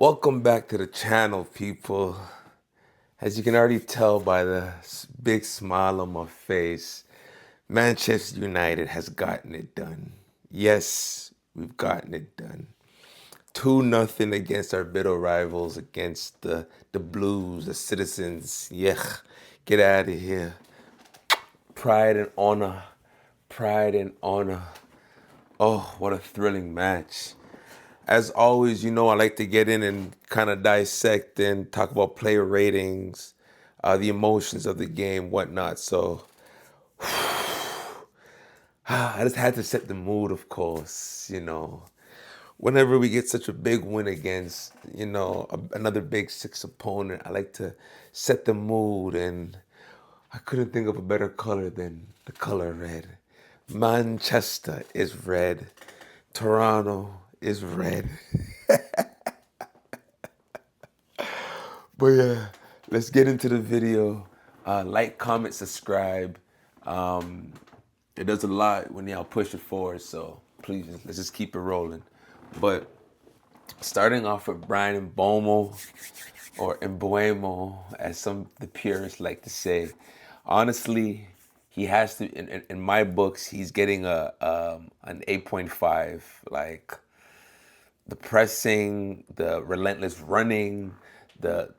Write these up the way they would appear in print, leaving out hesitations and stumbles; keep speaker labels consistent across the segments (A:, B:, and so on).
A: Welcome back to the channel, people. As you can already tell by the big smile on my face, Manchester United has gotten it done. Yes, we've gotten it done. 2-0 against our bitter rivals, against the Blues, the Citizens. Yuck, get out of here. Pride and honor. Pride and honor. Oh, what a thrilling match. As always, I like to get in and kind of dissect and talk about player ratings, the emotions of the game, whatnot. So I just had to set the mood, of course. Whenever we get such a big win against, another big six opponent, I like to set the mood. And I couldn't think of a better color than the color red. Manchester is red. Toronto is red. But yeah, let's get into the video. Like, comment, subscribe. It does a lot when y'all push it forward, so please, let's just keep it rolling. But starting off with Brian Mbomo, or Mbuemo, as some the purists like to say. Honestly, he has to. In my books, he's getting an 8.5. Like, the pressing, the relentless running, the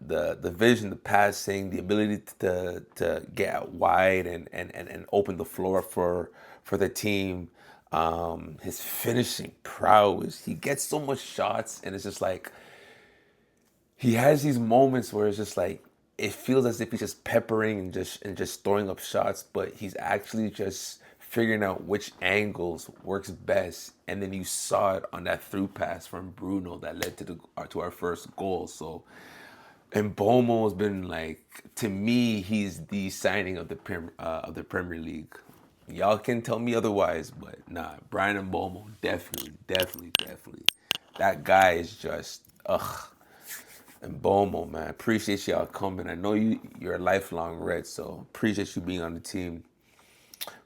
A: vision, the passing, the ability to get out wide and open the floor for the team. His finishing prowess. He gets so much shots, and it's just like he has these moments where it's just like it feels as if he's just peppering and just throwing up shots, but he's actually just figuring out which angles works best. And then you saw it on that through pass from Bruno that led to our first goal. So, and Bomo has been like, to me, he's the signing of the Premier League. Y'all can tell me otherwise, but nah, Brian Mbomo, definitely, definitely, definitely. That guy is just ugh. And Bomo, man, appreciate y'all coming. I know you're a lifelong Red, so appreciate you being on the team.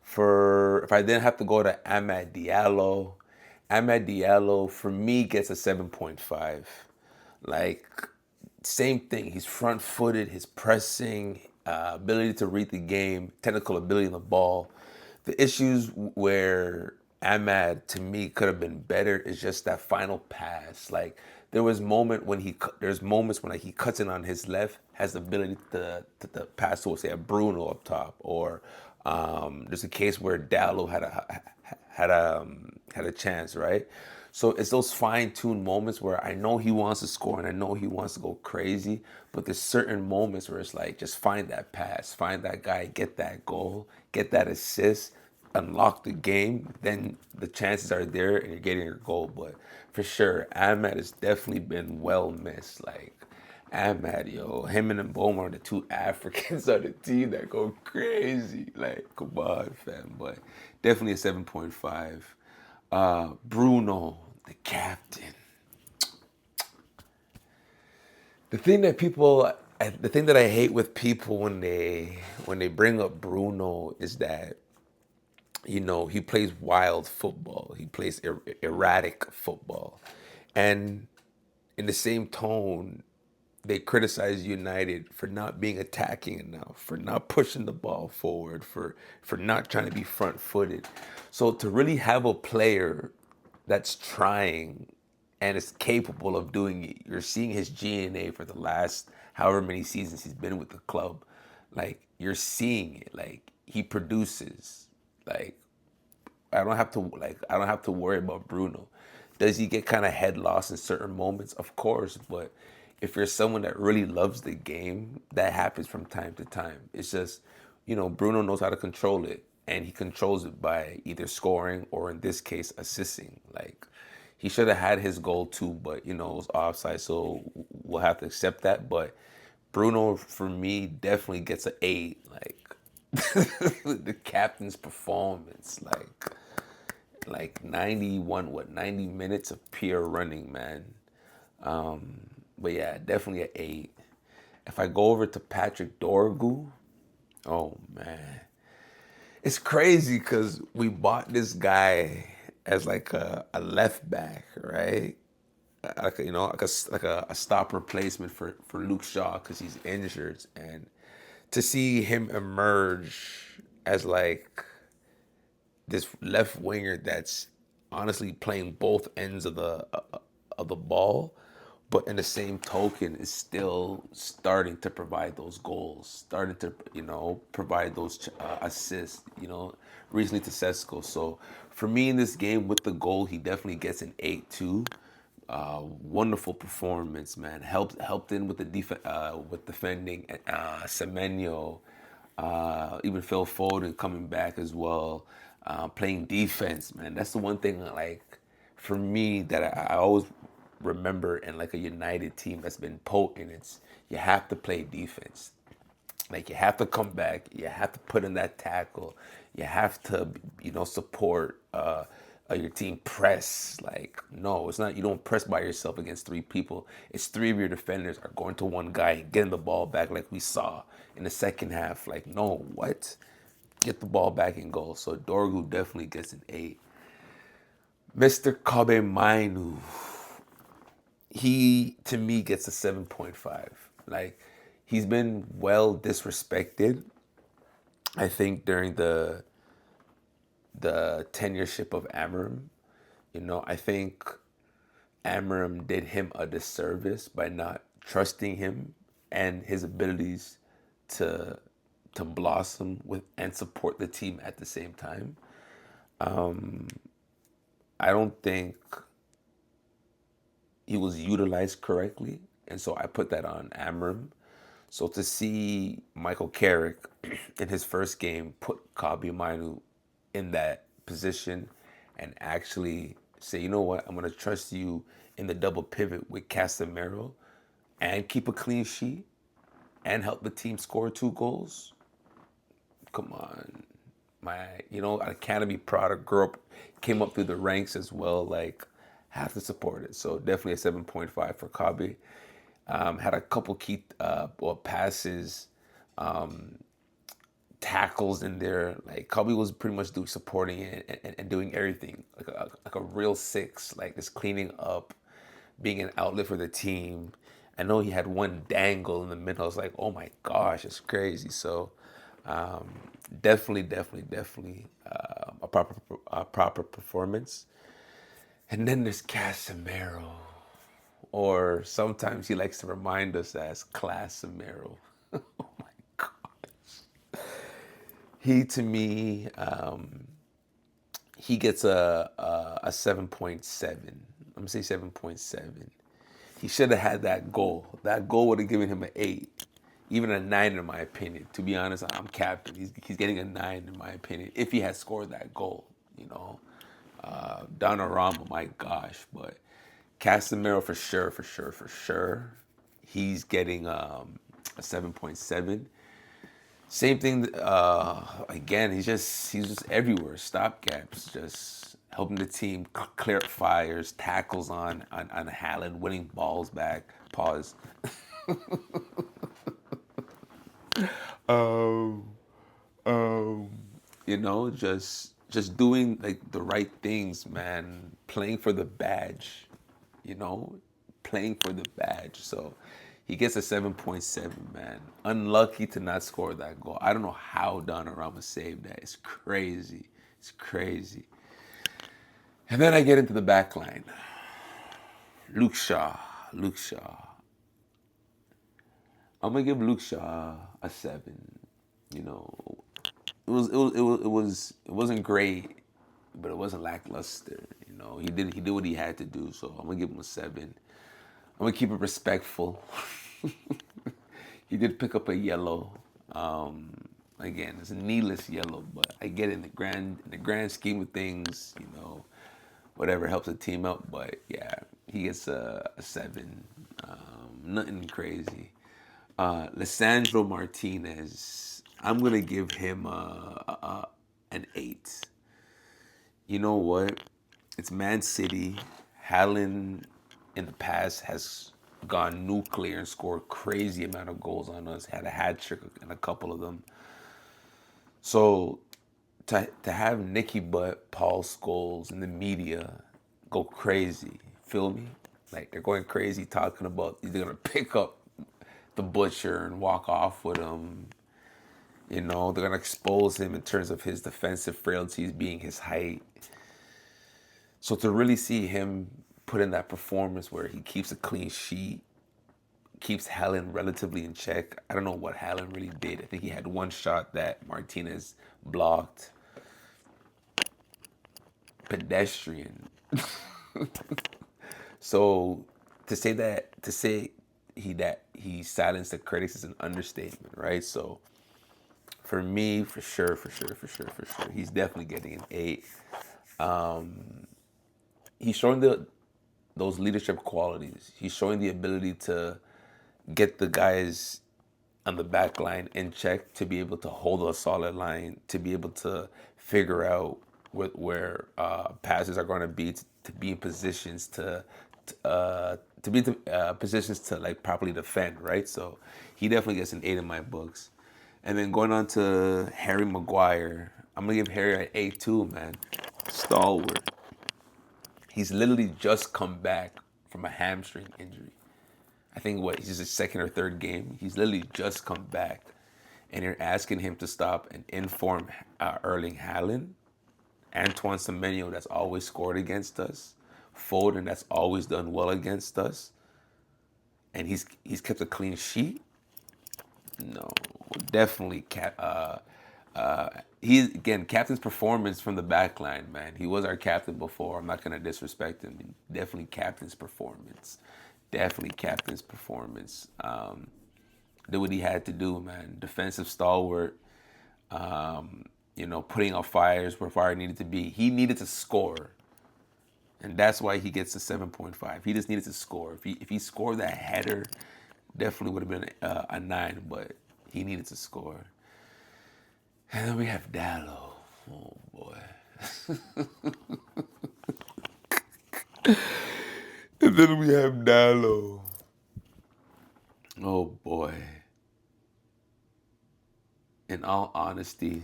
A: For if I didn't have to go to Amad Diallo for me gets a 7.5. Like, same thing. He's front footed, his pressing, ability to read the game, technical ability on the ball. The issues where Ahmad to me could have been better is just that final pass. Like, there's moments when like he cuts in on his left, has the ability to pass to, say, a Bruno up top, or there's a case where Dallo had a chance, right? So it's those fine-tuned moments where I know he wants to score and I know he wants to go crazy, but there's certain moments where it's like, just find that pass, find that guy, get that goal, get that assist, unlock the game, then the chances are there and you're getting your goal. But for sure, Ahmad has definitely been well missed. Like, Ahmad, yo, him and Mboma are the two Africans on the team that go crazy. Like, come on, fam. But definitely a 7.5. Bruno, the captain. The thing that I hate with people when they bring up Bruno is that he plays wild football. He plays erratic football, and in the same tone, they criticize United for not being attacking enough, for not pushing the ball forward, for not trying to be front footed. So to really have a player that's trying and is capable of doing it, you're seeing his GNA for the last however many seasons he's been with the club. Like, you're seeing it. Like, he produces. Like, I don't have to worry about Bruno. Does he get kind of head lost in certain moments? Of course, but if you're someone that really loves the game, that happens from time to time. It's just, Bruno knows how to control it, and he controls it by either scoring or, in this case, assisting. Like, he should have had his goal too, but it was offside, so we'll have to accept that. But Bruno, for me, definitely gets an 8. Like, the captain's performance, like 90 minutes of pure running, man. But yeah, definitely an 8. If I go over to Patrick Dorgu, oh man, it's crazy because we bought this guy as like a left back, right? like a, like a stop replacement for Luke Shaw because he's injured, and to see him emerge as like this left winger that's honestly playing both ends of the ball, but in the same token is still starting to provide those goals, starting to provide those assists. Recently to Sesko. So for me in this game with the goal, he definitely gets an 8-2. Wonderful performance, man. Helped in with the with defending. Semenyo, even Phil Foden coming back as well, playing defense, man. That's the one thing like for me that I always remember in like a United team that's been potent. It's you have to play defense. Like you have to come back, you have to put in that tackle, you have to, support your team press. Like no, it's not. You don't press by yourself against three people. It's three of your defenders are going to one guy and getting the ball back, like we saw in the second half. Like no, what? Get the ball back and goal. So Dorgu definitely gets an 8. Mr. Kobe Mainu, he to me gets a 7.5. Like he's been well disrespected. I think during the tenureship of Amarim, I think Amarim did him a disservice by not trusting him and his abilities to blossom with and support the team at the same time. I don't think he was utilized correctly, and so I put that on Amarim. So to see Michael Carrick in his first game put Kabi Mainu in that position and actually say, you know what, I'm going to trust you in the double pivot with Casemiro and keep a clean sheet and help the team score 2 goals. Come on. Academy product, grew up, came up through the ranks as well. Like, have to support it. So definitely a 7.5 for Kabi. Had a couple key passes, tackles in there. Like Kobe was pretty much supporting it and doing everything like a real six, like just cleaning up, being an outlet for the team. I know he had one dangle in the middle. I was like, oh my gosh, it's crazy. So definitely a proper performance. And then there's Casemiro, or sometimes he likes to remind us as Clasamero. Oh my God. He to me, he gets a 7.7. I'm gonna say 7.7. He should have had that goal. That goal would have given him an 8, even a 9 in my opinion. To be honest, I'm capping. He's getting a 9 in my opinion if he had scored that goal. Donnarumma, my gosh, but Casemiro for sure. He's getting a 7.7. Same thing. Again, he's just everywhere. Stopgaps, just helping the team clear up fires, tackles on Haaland, winning balls back. Pause. um, um, just doing like the right things, man. Playing for the badge, you know, playing for the badge. So he gets a 7.7, man. Unlucky to not score that goal. I don't know how Donnarumma saved that. It's crazy. It's crazy. And then I get into the back line. Luke Shaw. Luke Shaw. I'm gonna give Luke Shaw a 7. You know, it wasn't great, but it wasn't lackluster. He did what he had to do. So I'm gonna give him a 7. I'm gonna keep it respectful. He did pick up a yellow. Again, it's a needless yellow, but I get it in the grand scheme of things. Whatever helps the team out. But yeah, he gets a 7. Nothing crazy. Lisandro Martinez, I'm gonna give him an 8. You know what? It's Man City. Haaland in the past has gone nuclear and scored crazy amount of goals on us. Had a hat trick in a couple of them. So to have Nicky Butt, Paul Scholes, and the media go crazy, feel me? Like they're going crazy talking about they're gonna pick up the butcher and walk off with him. You know, they're gonna expose him in terms of his defensive frailties being his height. So to really see him put in that performance where he keeps a clean sheet, keeps Haaland relatively in check. I don't know what Haaland really did. I think he had one shot that Martinez blocked. Pedestrian. So to say he silenced the critics is an understatement, right? So for me, for sure, he's definitely getting an 8. He's showing those leadership qualities. He's showing the ability to get the guys on the back line in check, to be able to hold a solid line, to be able to figure out where passes are going to be, to be in positions to be in positions to like properly defend, right? So he definitely gets an 8 in my books. And then going on to Harry Maguire, I'm gonna give Harry an 8 too, man. Stalwart. He's literally just come back from a hamstring injury. I think he's his second or third game. He's literally just come back, and you're asking him to stop and inform Erling Haaland, Antoine Semenyo that's always scored against us, Foden that's always done well against us, and he's kept a clean sheet. No, definitely he again captain's performance from the back line, man. He was our captain before. I'm not gonna disrespect him. Definitely captain's performance. Definitely captain's performance. Did what he had to do, man. Defensive stalwart. You know, putting out fires where fire needed to be. He needed to score, and that's why he gets a 7.5. He just needed to score. If he scored that header, definitely would have been a 9. But he needed to score. And then we have Dallo. Oh boy. And then we have Dallo. Oh boy. In all honesty,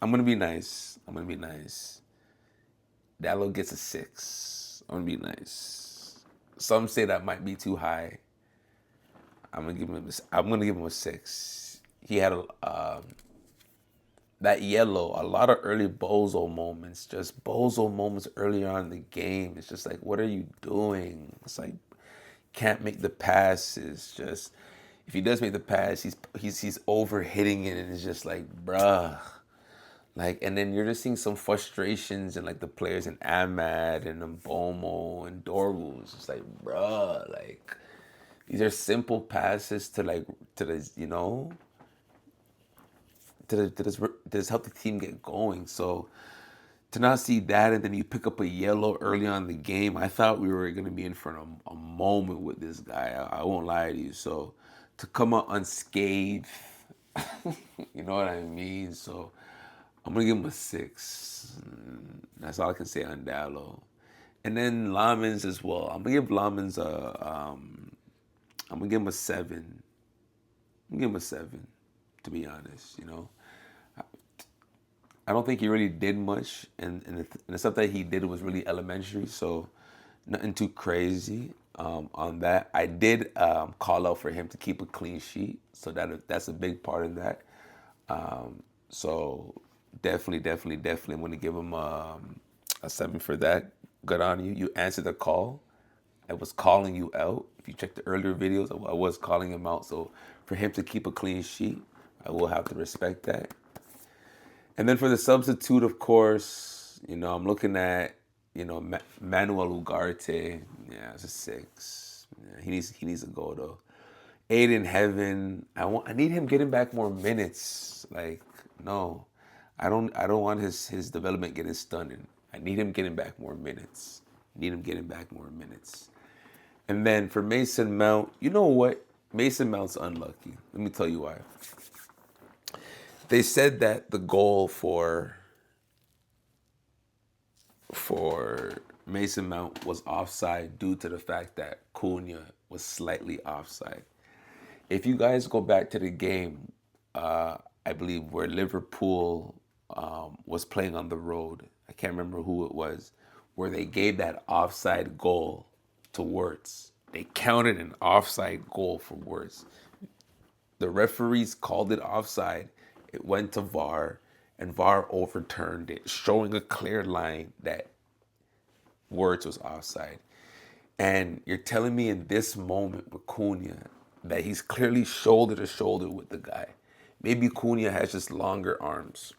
A: I'm gonna be nice. Dallo gets a 6. I'm gonna be nice. Some say that might be too high. I'm gonna give him a 6. He had that yellow, a lot of early Bozo moments, just Bozo moments early on in the game. It's just like, what are you doing? It's like, can't make the passes. Just if he does make the pass, he's over hitting it, and it's just like, bruh. Like, and then you're just seeing some frustrations in like the players in Ahmad and Mbomo and Dorgu. It's just like, bruh, like these are simple passes to the to just help the team get going. So to not see that, and then you pick up a yellow early on in the game, I thought we were gonna be in for a moment with this guy. I won't lie to you. So to come out unscathed, you know what I mean? So I'm gonna give him a 6. That's all I can say on Dallo. And then Lamens as well. I'm gonna give Lamens I'm gonna give him a 7. I'm gonna give him a 7, to be honest. You know, I don't think he really did much, and the stuff that he did was really elementary. So nothing too crazy on that. I did call out for him to keep a clean sheet, so that's a big part of that. So definitely, I'm gonna give him a 7 for that. Good on you. You answered the call. I was calling you out. If you check the earlier videos, I was calling him out. So for him to keep a clean sheet, I will have to respect that. And then for the substitute, of course, you know, I'm looking at, you know, Manuel Ugarte. Yeah, it's a 6. Yeah, he needs to go though. 8 in heaven. I need him getting back more minutes. Like, no, I don't want his development getting stunted. I need him getting back more minutes. And then for Mason Mount, you know what? Mason Mount's unlucky. Let me tell you why. They said that the goal for Mason Mount was offside due to the fact that Cunha was slightly offside. If you guys go back to the game, I believe where Liverpool was playing on the road, I can't remember who it was, where they gave that offside goal to Wirtz. They counted an offside goal for Wirtz. The referees called it offside. It went to VAR, and VAR overturned it, showing a clear line that Wirtz was offside. And you're telling me in this moment with Cunha that he's clearly shoulder to shoulder with the guy. Maybe Cunha has just longer arms.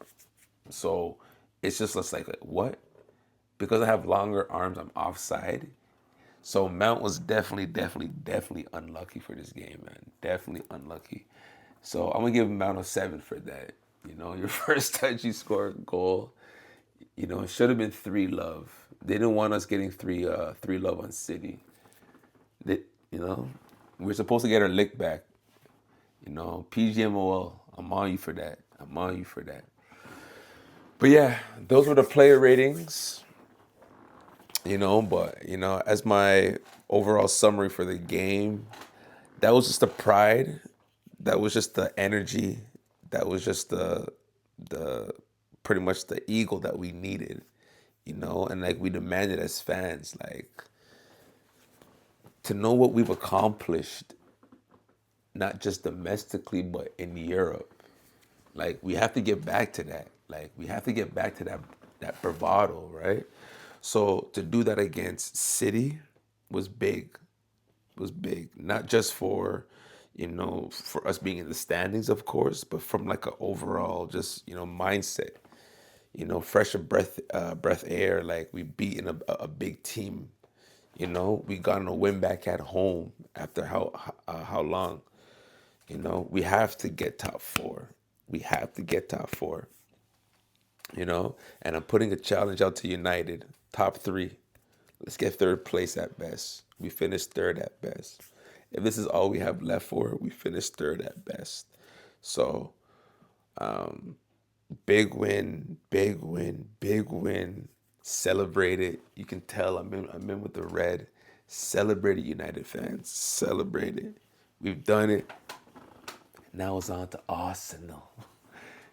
A: So it's just like, what? Because I have longer arms, I'm offside. So Mount was definitely unlucky for this game, man. Definitely unlucky. So I'm gonna give Mount a 7 for that. You know, your first time you score a goal. You know, it should have been 3-love. They didn't want us getting 3-love on City. They, you know, we're supposed to get our lick back. You know, PGMOL. I'm on you for that. I'm on you for that. But yeah, those were the player ratings. You know, but you know, as my overall summary for the game, that was just the pride, that was just the energy, that was just the pretty much the ego that we needed, you know, and like we demanded as fans, like to know what we've accomplished, not just domestically but in Europe. Like we have to get back to that. Like we have to get back to that bravado, right? So to do that against City was big. Was big. Not just for, you know, for us being in the standings, of course, but from like an overall just, you know, mindset. You know, fresher breath air. Like we beaten a big team. You know, we gotten a win back at home after how long. You know, we have to get top four. We have to get top four. You know, and I'm putting a challenge out to United, top three. Let's get third place at best. We finished third at best. If this is all we have left for, we finished third at best. So, big win, big win, big win. Celebrate it. You can tell I'm in with the red. Celebrate it, United fans. Celebrate it. We've done it. Now it's on to Arsenal.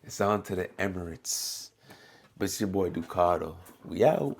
A: It's on to the Emirates. But it's your boy Ducato. We out.